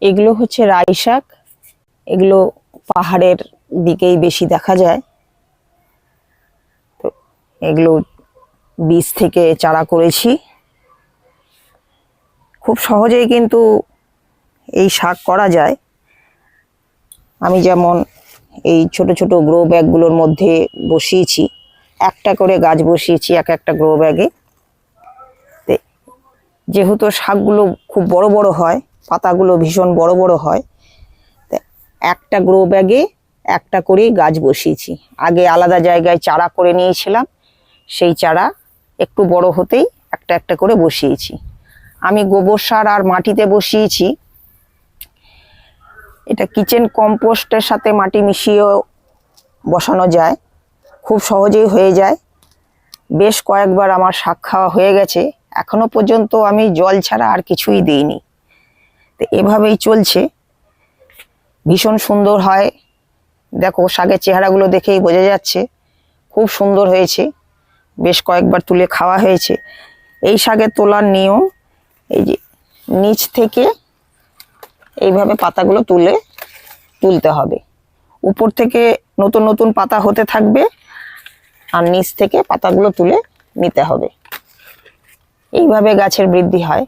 এগুলো হচ্ছে রাই শাক। এগুলো পাহাড়ের দিকেই বেশি দেখা যায়। তো এগুলো বীজ থেকে চারা করেছি। খুব সহজেই কিন্তু এই শাক করা যায়। আমি যেমন এই ছোট ছোট গ্রো ব্যাগগুলোর মধ্যে বসিয়েছি, একটা করে গাছ বসিয়েছি এক একটা গ্রো ব্যাগে। যেহেতু শাকগুলো খুব বড় বড় হয়, পাতাগুলো ভীষণ বড় বড় হয়, একটা গ্রো ব্যাগে একটা করে গাছ বসিয়েছি। আগে আলাদা জায়গায় চারা করে নিয়েছিলাম, সেই চারা একটু বড় হতেই একটা একটা করে বসিয়েছি। আমি গোবর সার আর মাটিতে বসিয়েছি। এটা কিচেন কম্পোস্টের সাথে মাটি মিশিয়েও বসানো যায়, খুব সহজেই হয়ে যায়। বেশ কয়েকবার আমার শাক খাওয়া হয়ে গেছে, এখনো পর্যন্ত আমি জল ছাড়া আর কিছুই দিইনি। তো এভাবেই চলছে, ভীষণ সুন্দর হয়। দেখো শাকের চেহারাগুলো দেখেই বোঝা যাচ্ছে খুব সুন্দর হয়েছে। বেশ কয়েকবার তুলে খাওয়া হয়েছে। এই শাকের তোলার নিয়ম, এই যে নিচ থেকে এইভাবে পাতাগুলো তুলতে হবে। উপর থেকে নতুন নতুন পাতা হতে থাকবে, আর নিচ থেকে পাতাগুলো তুলে নিতে হবে। এইভাবে গাছের বৃদ্ধি হয়।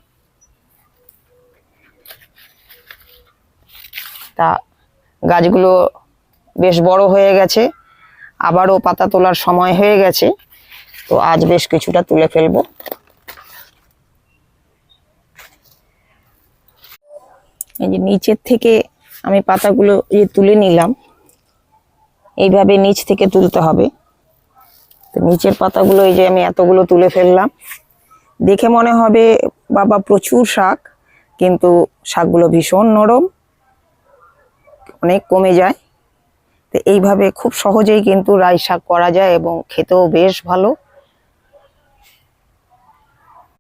তা গাছগুলো বেশ বড় হয়ে গেছে, আবারও পাতা তোলার সময় হয়ে গেছে। তো আজ বেশ কিছুটা তুলে ফেলবো। এই যে নিচের থেকে আমি পাতাগুলো তুলে নিলাম। এইভাবে নিচ থেকে তুলতে হবে। তো নিচের পাতাগুলো এই যে আমি এতগুলো তুলে ফেললাম। দেখে মনে হবে বাবা প্রচুর শাক, কিন্তু শাকগুলো ভীষণ নরম, অনেক কমে যায়। তো এইভাবে খুব সহজেই কিন্তু রাই শাক করা যায় এবং খেতেও বেশ ভালো।